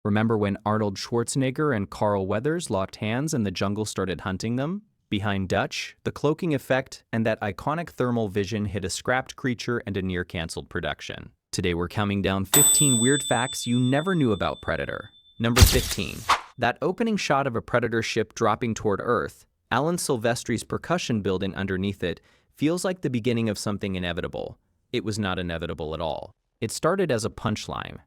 Remember when Arnold Schwarzenegger and Carl Weathers locked hands and the jungle started hunting them? Behind Dutch, the cloaking effect and that iconic thermal vision hit a scrapped creature and a near-canceled production. Today we're counting down 15 weird facts you never knew about Predator. Number 15. That opening shot of a Predator ship dropping toward Earth, Alan Silvestri's percussion building underneath it, feels like the beginning of something inevitable. It was not inevitable at all. It started as a punchline.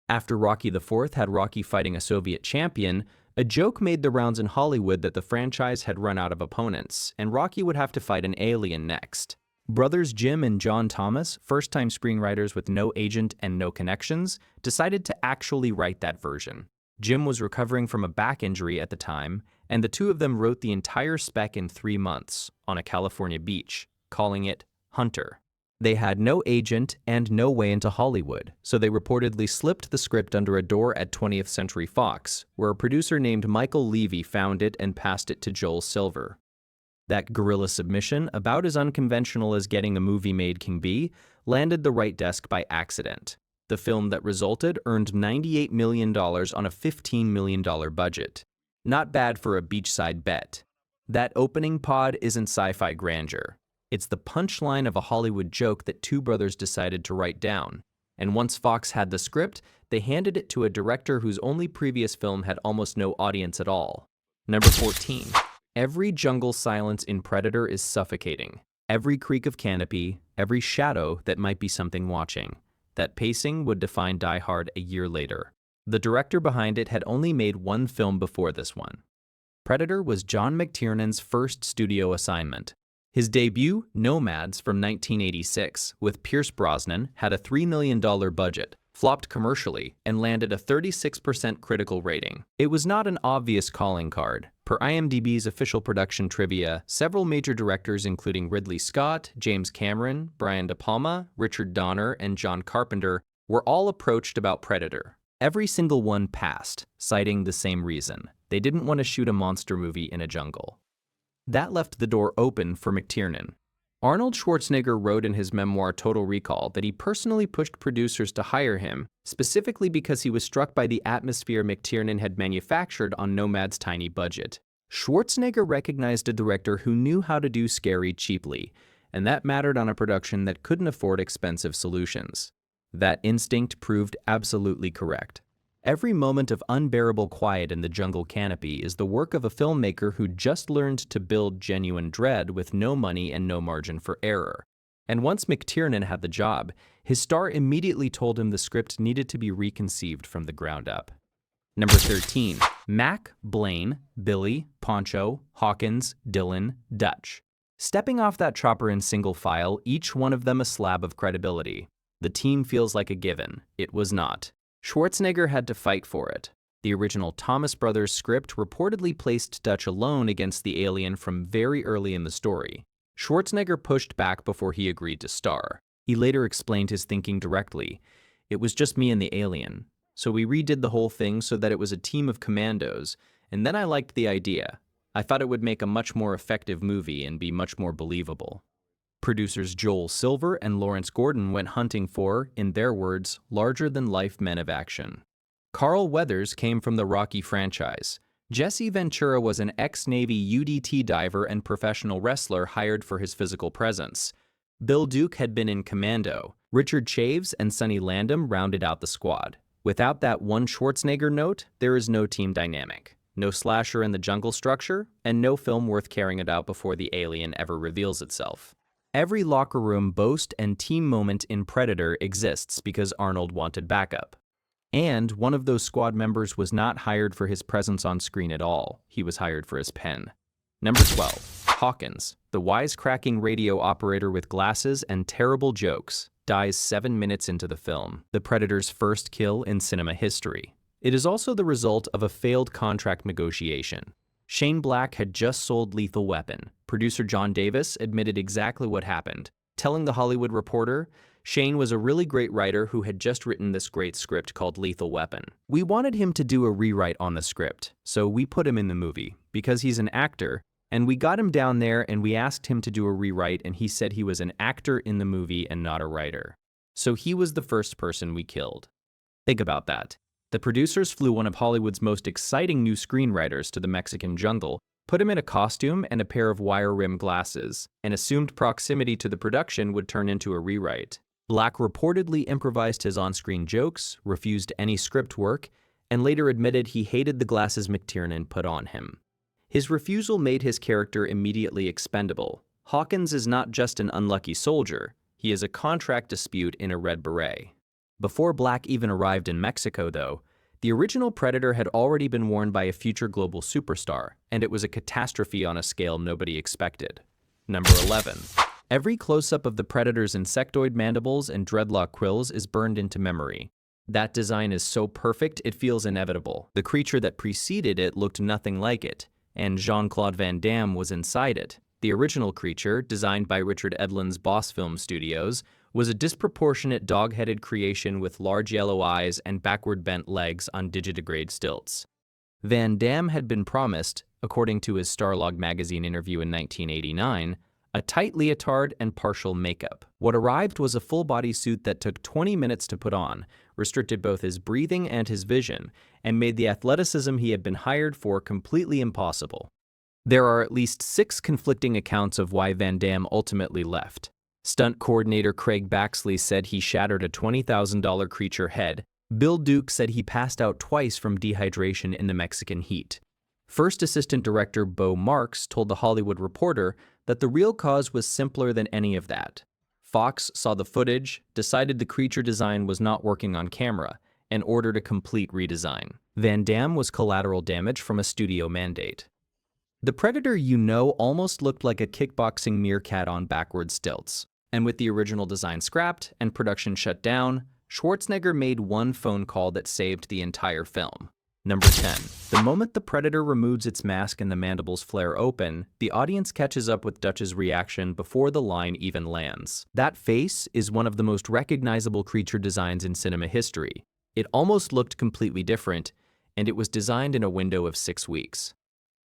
After Rocky IV had Rocky fighting a Soviet champion, a joke made the rounds in Hollywood that the franchise had run out of opponents, and Rocky would have to fight an alien next. Brothers Jim and John Thomas, first-time screenwriters with no agent and no connections, decided to actually write that version. Jim was recovering from a back injury at the time, and the two of them wrote the entire spec in 3 months on a California beach, calling it Hunter. They had no agent and no way into Hollywood, so they reportedly slipped the script under a door at 20th Century Fox, where a producer named Michael Levy found it and passed it to Joel Silver. That guerrilla submission, about as unconventional as getting a movie made can be, landed the right desk by accident. The film that resulted earned $98 million on a $15 million budget. Not bad for a beachside bet. That opening pod isn't sci-fi grandeur. It's the punchline of a Hollywood joke that two brothers decided to write down. And once Fox had the script, they handed it to a director whose only previous film had almost no audience at all. Number 14. Every jungle silence in Predator is suffocating. Every creak of canopy, every shadow that might be something watching. That pacing would define Die Hard a year later. The director behind it had only made one film before this one. Predator was John McTiernan's first studio assignment. His debut, Nomads from 1986, with Pierce Brosnan, had a $3 million budget, flopped commercially, and landed a 36% critical rating. It was not an obvious calling card. Per IMDb's official production trivia, several major directors including Ridley Scott, James Cameron, Brian De Palma, Richard Donner, and John Carpenter were all approached about Predator. Every single one passed, citing the same reason. They didn't want to shoot a monster movie in a jungle. That left the door open for McTiernan. Arnold Schwarzenegger wrote in his memoir Total Recall that he personally pushed producers to hire him, specifically because he was struck by the atmosphere McTiernan had manufactured on Nomad's tiny budget. Schwarzenegger recognized a director who knew how to do scary cheaply, and that mattered on a production that couldn't afford expensive solutions. That instinct proved absolutely correct. Every moment of unbearable quiet in the jungle canopy is the work of a filmmaker who just learned to build genuine dread with no money and no margin for error. And once McTiernan had the job, his star immediately told him the script needed to be reconceived from the ground up. Number 13. Mac, Blaine, Billy, Poncho, Hawkins, Dylan, Dutch. Stepping off that chopper in single file, each one of them a slab of credibility. The team feels like a given. It was not. Schwarzenegger had to fight for it. The original Thomas Brothers script reportedly placed Dutch alone against the alien from very early in the story. Schwarzenegger pushed back before he agreed to star. He later explained his thinking directly. It was just me and the alien. So we redid the whole thing so that it was a team of commandos, and then I liked the idea. I thought it would make a much more effective movie and be much more believable. Producers Joel Silver and Lawrence Gordon went hunting for, in their words, larger-than-life men of action. Carl Weathers came from the Rocky franchise. Jesse Ventura was an ex-Navy UDT diver and professional wrestler hired for his physical presence. Bill Duke had been in Commando. Richard Chaves and Sonny Landham rounded out the squad. Without that one Schwarzenegger note, there is no team dynamic. No slasher in the jungle structure, and no film worth caring about before the alien ever reveals itself. Every locker room boast and team moment in Predator exists because Arnold wanted backup. And one of those squad members was not hired for his presence on screen at all. He was hired for his pen. Number 12. Hawkins, the wisecracking radio operator with glasses and terrible jokes, dies 7 minutes into the film, the Predator's first kill in cinema history. It is also the result of a failed contract negotiation. Shane Black had just sold Lethal Weapon. Producer John Davis admitted exactly what happened, telling The Hollywood Reporter, Shane was a really great writer who had just written this great script called Lethal Weapon. We wanted him to do a rewrite on the script, so we put him in the movie, because he's an actor, and we got him down there and we asked him to do a rewrite and he said he was an actor in the movie and not a writer. So he was the first person we killed. Think about that. The producers flew one of Hollywood's most exciting new screenwriters to the Mexican jungle, put him in a costume and a pair of wire-rimmed glasses, and assumed proximity to the production would turn into a rewrite. Black reportedly improvised his on-screen jokes, refused any script work, and later admitted he hated the glasses McTiernan put on him. His refusal made his character immediately expendable. Hawkins is not just an unlucky soldier, he is a contract dispute in a red beret. Before Black even arrived in Mexico, though, the original Predator had already been worn by a future global superstar, and it was a catastrophe on a scale nobody expected. Number 11. Every close-up of the Predator's insectoid mandibles and dreadlock quills is burned into memory. That design is so perfect it feels inevitable. The creature that preceded it looked nothing like it, and Jean-Claude Van Damme was inside it. The original creature, designed by Richard Edlund's Boss Film Studios, was a disproportionate dog-headed creation with large yellow eyes and backward-bent legs on digitigrade stilts. Van Damme had been promised, according to his Starlog magazine interview in 1989, a tight leotard and partial makeup. What arrived was a full-body suit that took 20 minutes to put on, restricted both his breathing and his vision, and made the athleticism he had been hired for completely impossible. There are at least 6 conflicting accounts of why Van Damme ultimately left. Stunt coordinator Craig Baxley said he shattered a $20,000 creature head. Bill Duke said he passed out twice from dehydration in the Mexican heat. First assistant director Bo Marks told The Hollywood Reporter that the real cause was simpler than any of that. Fox saw the footage, decided the creature design was not working on camera, and ordered a complete redesign. Van Damme was collateral damage from a studio mandate. The Predator almost looked like a kickboxing meerkat on backward stilts. And with the original design scrapped and production shut down, Schwarzenegger made one phone call that saved the entire film. Number 10. The moment the Predator removes its mask and the mandibles flare open, the audience catches up with Dutch's reaction before the line even lands. That face is one of the most recognizable creature designs in cinema history. It almost looked completely different, and it was designed in a window of 6 weeks.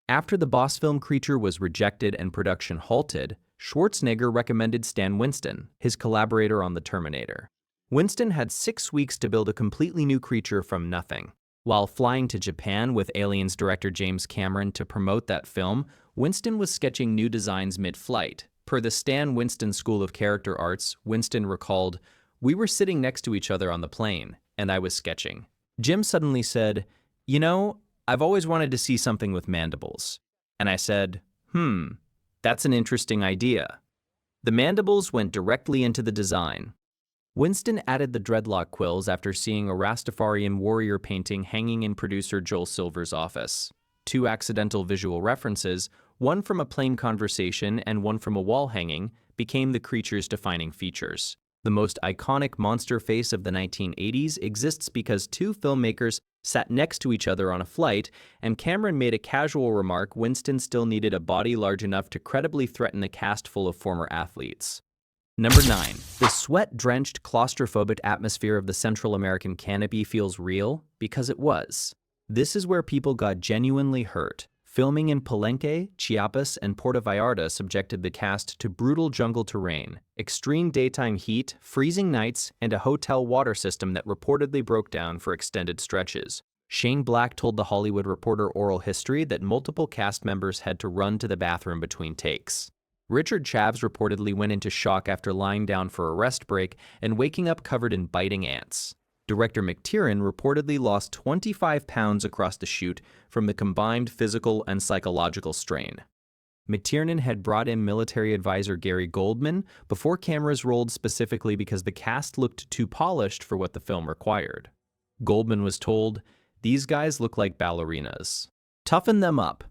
After the Boss Film creature was rejected and production halted, Schwarzenegger recommended Stan Winston, his collaborator on The Terminator. Winston had 6 weeks to build a completely new creature from nothing. While flying to Japan with Aliens director James Cameron to promote that film, Winston was sketching new designs mid-flight. Per the Stan Winston School of Character Arts, Winston recalled, "We were sitting next to each other on the plane, and I was sketching. Jim suddenly said, 'You know, I've always wanted to see something with mandibles.' And I said, that's an interesting idea." The mandibles went directly into the design. Winston added the dreadlock quills after seeing a Rastafarian warrior painting hanging in producer Joel Silver's office. 2 accidental visual references, one from a plane conversation and one from a wall hanging, became the creature's defining features. The most iconic monster face of the 1980s exists because 2 filmmakers sat next to each other on a flight, and Cameron made a casual remark Winston still needed a body large enough to credibly threaten a cast full of former athletes. Number 9. The sweat-drenched, claustrophobic atmosphere of the Central American canopy feels real because it was. This is where people got genuinely hurt. Filming in Palenque, Chiapas, and Puerto Vallarta subjected the cast to brutal jungle terrain, extreme daytime heat, freezing nights, and a hotel water system that reportedly broke down for extended stretches. Shane Black told The Hollywood Reporter oral history that multiple cast members had to run to the bathroom between takes. Richard Chavs reportedly went into shock after lying down for a rest break and waking up covered in biting ants. Director McTiernan reportedly lost 25 pounds across the shoot from the combined physical and psychological strain. McTiernan had brought in military advisor Gary Goldman before cameras rolled specifically because the cast looked too polished for what the film required. Goldman was told, "These guys look like ballerinas. Toughen them up."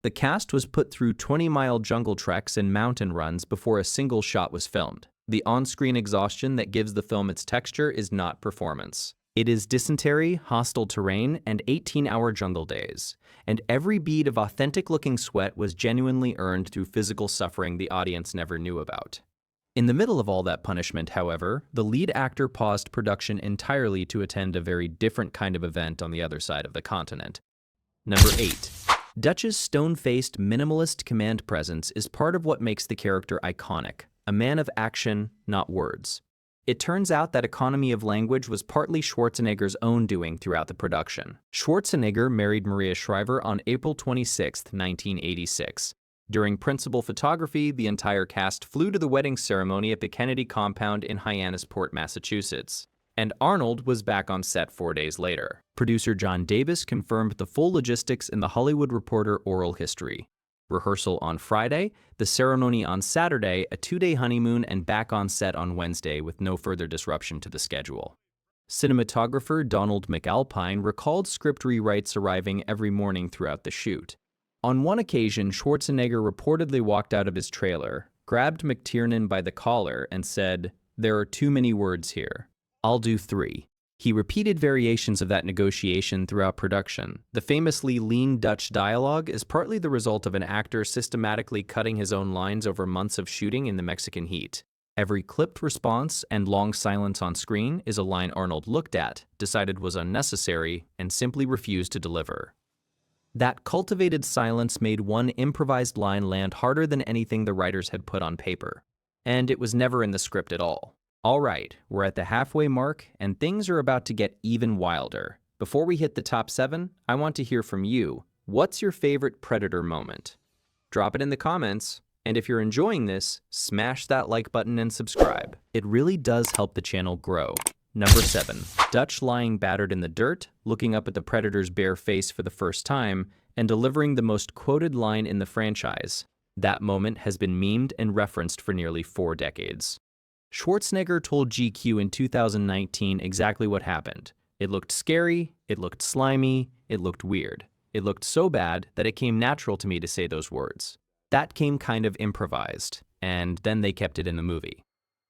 The cast was put through 20-mile jungle treks and mountain runs before a single shot was filmed. The on-screen exhaustion that gives the film its texture is not performance. It is dysentery, hostile terrain, and 18-hour jungle days. And every bead of authentic-looking sweat was genuinely earned through physical suffering the audience never knew about. In the middle of all that punishment, however, the lead actor paused production entirely to attend a very different kind of event on the other side of the continent. Number 8. Dutch's stone-faced, minimalist command presence is part of what makes the character iconic. A man of action, not words. It turns out that economy of language was partly Schwarzenegger's own doing throughout the production. Schwarzenegger married Maria Shriver on April 26, 1986. During principal photography, the entire cast flew to the wedding ceremony at the Kennedy compound in Hyannisport, Massachusetts. And Arnold was back on set 4 days later. Producer John Davis confirmed the full logistics in the Hollywood Reporter oral history. Rehearsal on Friday, the ceremony on Saturday, a 2-day honeymoon, and back on set on Wednesday with no further disruption to the schedule. Cinematographer Donald McAlpine recalled script rewrites arriving every morning throughout the shoot. On one occasion, Schwarzenegger reportedly walked out of his trailer, grabbed McTiernan by the collar, and said, "There are too many words here. I'll do 3. He repeated variations of that negotiation throughout production. The famously lean Dutch dialogue is partly the result of an actor systematically cutting his own lines over months of shooting in the Mexican heat. Every clipped response and long silence on screen is a line Arnold looked at, decided was unnecessary, and simply refused to deliver. That cultivated silence made one improvised line land harder than anything the writers had put on paper. And it was never in the script at all. All right, we're at the halfway mark, and things are about to get even wilder. Before we hit the top 7, I want to hear from you. What's your favorite Predator moment? Drop it in the comments, and if you're enjoying this, smash that like button and subscribe. It really does help the channel grow. Number 7. Dutch lying battered in the dirt, looking up at the Predator's bare face for the first time, and delivering the most quoted line in the franchise. That moment has been memed and referenced for nearly 4 decades. Schwarzenegger told GQ in 2019 exactly what happened. It looked scary, it looked slimy, it looked weird. It looked so bad that it came natural to me to say those words. That came kind of improvised, and then they kept it in the movie.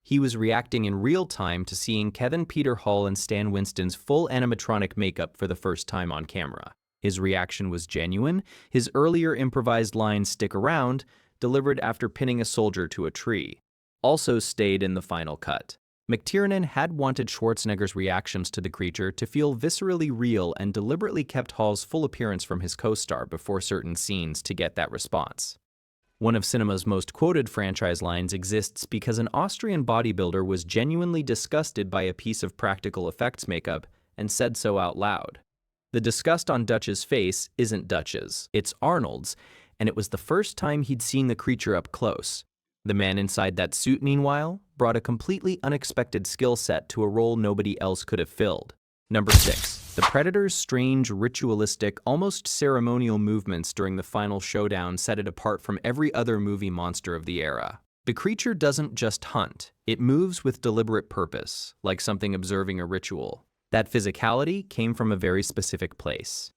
He was reacting in real time to seeing Kevin Peter Hall and Stan Winston's full animatronic makeup for the first time on camera. His reaction was genuine. His earlier improvised line, "Stick around," delivered after pinning a soldier to a tree, also stayed in the final cut. McTiernan had wanted Schwarzenegger's reactions to the creature to feel viscerally real and deliberately kept Hall's full appearance from his co-star before certain scenes to get that response. One of cinema's most quoted franchise lines exists because an Austrian bodybuilder was genuinely disgusted by a piece of practical effects makeup and said so out loud. The disgust on Dutch's face isn't Dutch's, it's Arnold's, and it was the first time he'd seen the creature up close. The man inside that suit, meanwhile, brought a completely unexpected skill set to a role nobody else could have filled. Number 6. The Predator's strange, ritualistic, almost ceremonial movements during the final showdown set it apart from every other movie monster of the era. The creature doesn't just hunt, it moves with deliberate purpose, like something observing a ritual. That physicality came from a very specific place.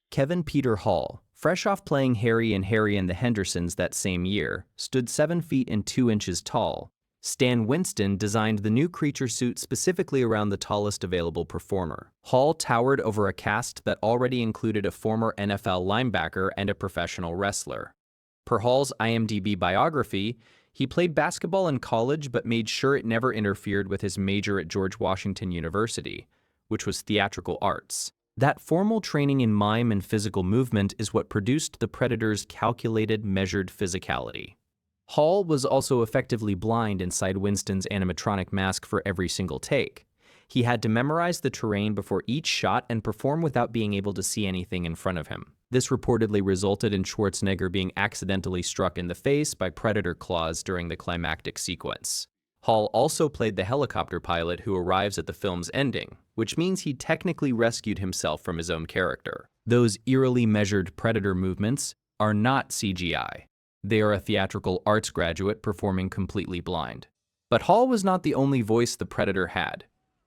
Kevin Peter Hall, fresh off playing Harry in Harry and the Hendersons that same year, stood 7 feet and 2 inches tall. Stan Winston designed the new creature suit specifically around the tallest available performer. Hall towered over a cast that already included a former NFL linebacker and a professional wrestler. Per Hall's IMDb biography, he played basketball in college but made sure it never interfered with his major at George Washington University, which was theatrical arts. That formal training in mime and physical movement is what produced the Predator's calculated, measured physicality. Hall was also effectively blind inside Winston's animatronic mask for every single take. He had to memorize the terrain before each shot and perform without being able to see anything in front of him. This reportedly resulted in Schwarzenegger being accidentally struck in the face by Predator claws during the climactic sequence. Hall also played the helicopter pilot who arrives at the film's ending, which means he technically rescued himself from his own character. Those eerily measured Predator movements are not CGI. They are a theatrical arts graduate performing completely blind. But Hall was not the only voice the Predator had.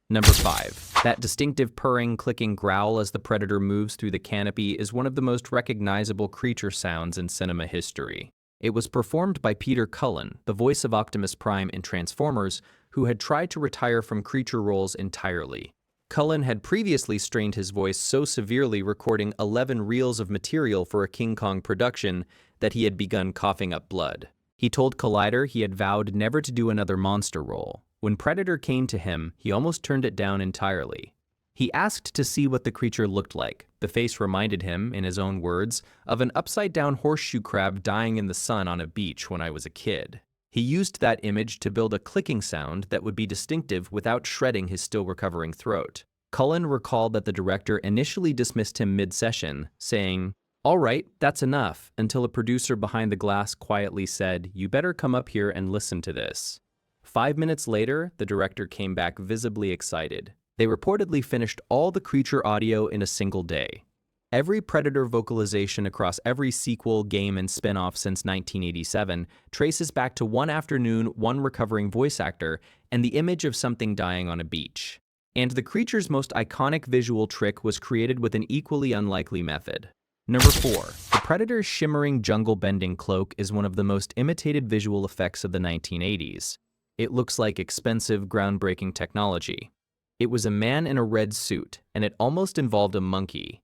Number 5. That distinctive purring, clicking growl as the Predator moves through the canopy is one of the most recognizable creature sounds in cinema history. It was performed by Peter Cullen, the voice of Optimus Prime in Transformers, who had tried to retire from creature roles entirely. Cullen had previously strained his voice so severely recording 11 reels of material for a King Kong production that he had begun coughing up blood. He told Collider he had vowed never to do another monster role. When Predator came to him, he almost turned it down entirely. He asked to see what the creature looked like. The face reminded him, in his own words, of an upside-down horseshoe crab dying in the sun on a beach when I was a kid. He used that image to build a clicking sound that would be distinctive without shredding his still recovering throat. Cullen recalled that the director initially dismissed him mid-session, saying, "All right, that's enough," until a producer behind the glass quietly said, "You better come up here and listen to this." 5 minutes later, the director came back visibly excited. They reportedly finished all the creature audio in a single day. Every Predator vocalization across every sequel, game, and spin-off since 1987 traces back to one afternoon, one recovering voice actor, and the image of something dying on a beach. And the creature's most iconic visual trick was created with an equally unlikely method. Number 4. The Predator's shimmering jungle-bending cloak is one of the most imitated visual effects of the 1980s. It looks like expensive, groundbreaking technology. It was a man in a red suit, and it almost involved a monkey.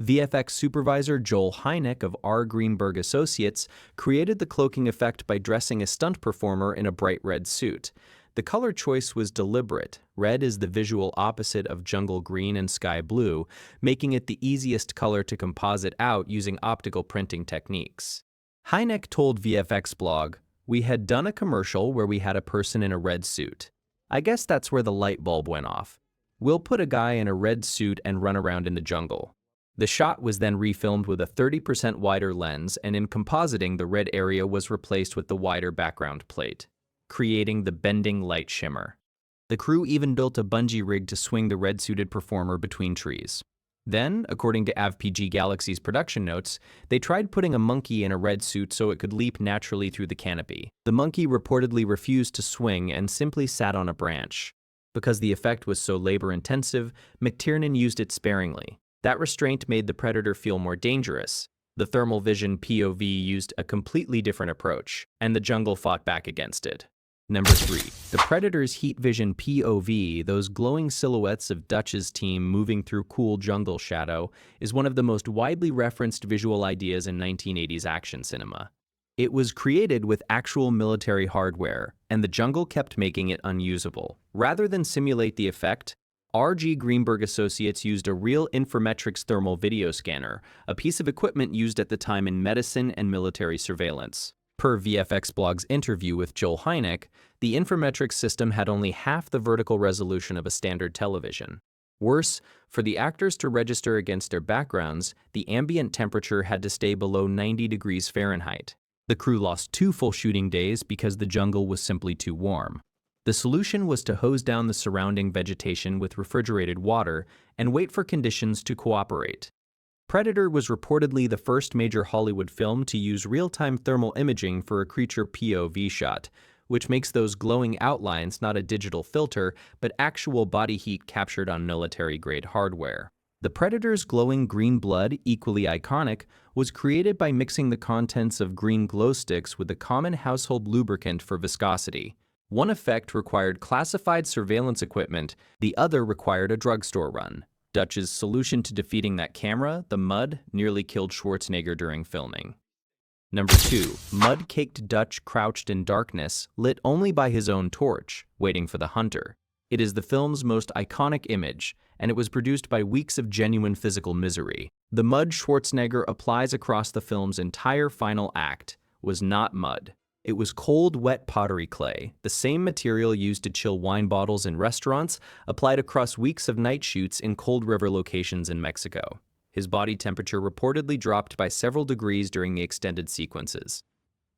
VFX supervisor Joel Hynek of R. Greenberg Associates created the cloaking effect by dressing a stunt performer in a bright red suit. The color choice was deliberate. Red is the visual opposite of jungle green and sky blue, making it the easiest color to composite out using optical printing techniques. Hynek told VFX Blog, "We had done a commercial where we had a person in a red suit. I guess that's where the light bulb went off. We'll put a guy in a red suit and run around in the jungle." The shot was then refilmed with a 30% wider lens, and in compositing, the red area was replaced with the wider background plate, creating the bending light shimmer. The crew even built a bungee rig to swing the red-suited performer between trees. Then, according to AVPG Galaxy's production notes, they tried putting a monkey in a red suit so it could leap naturally through the canopy. The monkey reportedly refused to swing and simply sat on a branch. Because the effect was so labor-intensive, McTiernan used it sparingly. That restraint made the Predator feel more dangerous. The thermal vision POV used a completely different approach, and the jungle fought back against it. Number 3. The Predator's heat vision POV, those glowing silhouettes of Dutch's team moving through cool jungle shadow, is one of the most widely referenced visual ideas in 1980s action cinema. It was created with actual military hardware, and the jungle kept making it unusable. Rather than simulate the effect, R.G. Greenberg Associates used a real Inframetrics thermal video scanner, a piece of equipment used at the time in medicine and military surveillance. Per VFX Blog's interview with Joel Hynek, the Inframetrics system had only half the vertical resolution of a standard television. Worse, for the actors to register against their backgrounds, the ambient temperature had to stay below 90 degrees Fahrenheit. The crew lost 2 full shooting days because the jungle was simply too warm. The solution was to hose down the surrounding vegetation with refrigerated water and wait for conditions to cooperate. Predator was reportedly the first major Hollywood film to use real-time thermal imaging for a creature POV shot, which makes those glowing outlines not a digital filter, but actual body heat captured on military-grade hardware. The Predator's glowing green blood, equally iconic, was created by mixing the contents of green glow sticks with a common household lubricant for viscosity. One effect required classified surveillance equipment, the other required a drugstore run. Dutch's solution to defeating that camera, the mud, nearly killed Schwarzenegger during filming. Number 2. Mud-caked Dutch crouched in darkness, lit only by his own torch, waiting for the hunter. It is the film's most iconic image, and it was produced by weeks of genuine physical misery. The mud Schwarzenegger applies across the film's entire final act was not mud. It was cold, wet pottery clay, the same material used to chill wine bottles in restaurants, applied across weeks of night shoots in cold river locations in Mexico. His body temperature reportedly dropped by several degrees during the extended sequences.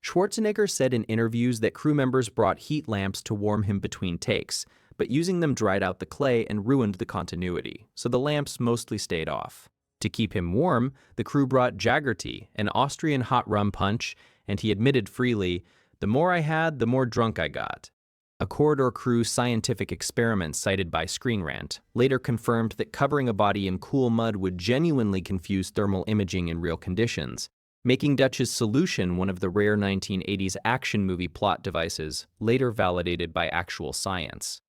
Schwarzenegger said in interviews that crew members brought heat lamps to warm him between takes, but using them dried out the clay and ruined the continuity, so the lamps mostly stayed off. To keep him warm, the crew brought Jagger tea, an Austrian hot rum punch, and he admitted freely, "The more I had, the more drunk I got." A Corridor Crew scientific experiment cited by Screen Rant later confirmed that covering a body in cool mud would genuinely confuse thermal imaging in real conditions, making Dutch's solution one of the rare 1980s action movie plot devices, later validated by actual science.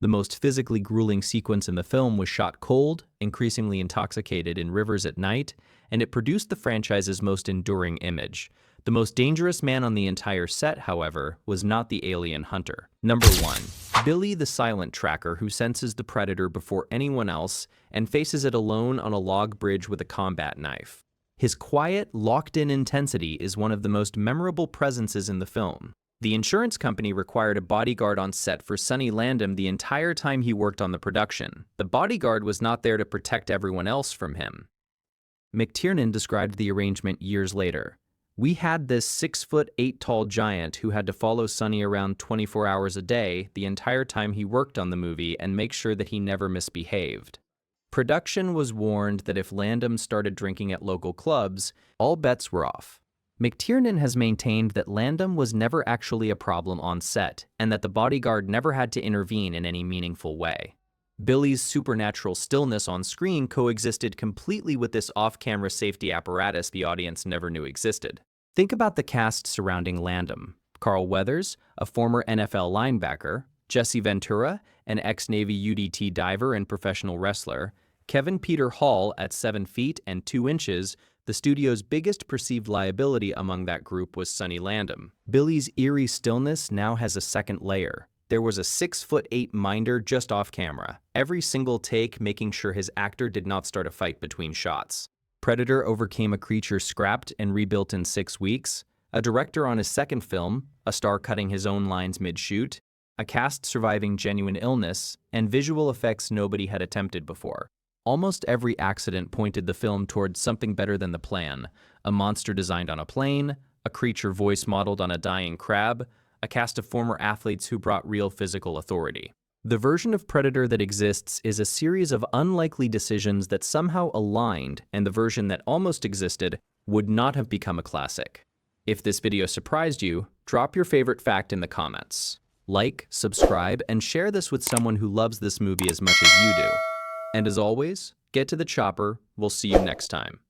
The most physically grueling sequence in the film was shot cold, increasingly intoxicated in rivers at night, and it produced the franchise's most enduring image. The most dangerous man on the entire set, however, was not the alien hunter. Number 1. Billy the silent tracker who senses the predator before anyone else and faces it alone on a log bridge with a combat knife. His quiet, locked-in intensity is one of the most memorable presences in the film. The insurance company required a bodyguard on set for Sonny Landham the entire time he worked on the production. The bodyguard was not there to protect everyone else from him. McTiernan described the arrangement years later. We had this 6'8" tall giant who had to follow Sonny around 24 hours a day the entire time he worked on the movie and make sure that he never misbehaved. Production was warned that if Landham started drinking at local clubs, all bets were off. McTiernan has maintained that Landham was never actually a problem on set and that the bodyguard never had to intervene in any meaningful way. Billy's supernatural stillness on screen coexisted completely with this off-camera safety apparatus the audience never knew existed. Think about the cast surrounding Landham. Carl Weathers, a former NFL linebacker, Jesse Ventura, an ex-Navy UDT diver and professional wrestler, Kevin Peter Hall at 7 feet and 2 inches. The studio's biggest perceived liability among that group was Sonny Landham. Billy's eerie stillness now has a second layer. There was a 6'8" minder just off camera, every single take making sure his actor did not start a fight between shots. Predator overcame a creature scrapped and rebuilt in 6 weeks, a director on his second film, a star cutting his own lines mid-shoot, a cast surviving genuine illness, and visual effects nobody had attempted before. Almost every accident pointed the film towards something better than the plan: a monster designed on a plane, a creature voice modeled on a dying crab, a cast of former athletes who brought real physical authority. The version of Predator that exists is a series of unlikely decisions that somehow aligned, and the version that almost existed would not have become a classic. If this video surprised you, drop your favorite fact in the comments. Like, subscribe, and share this with someone who loves this movie as much as you do. And as always, get to the chopper. We'll see you next time.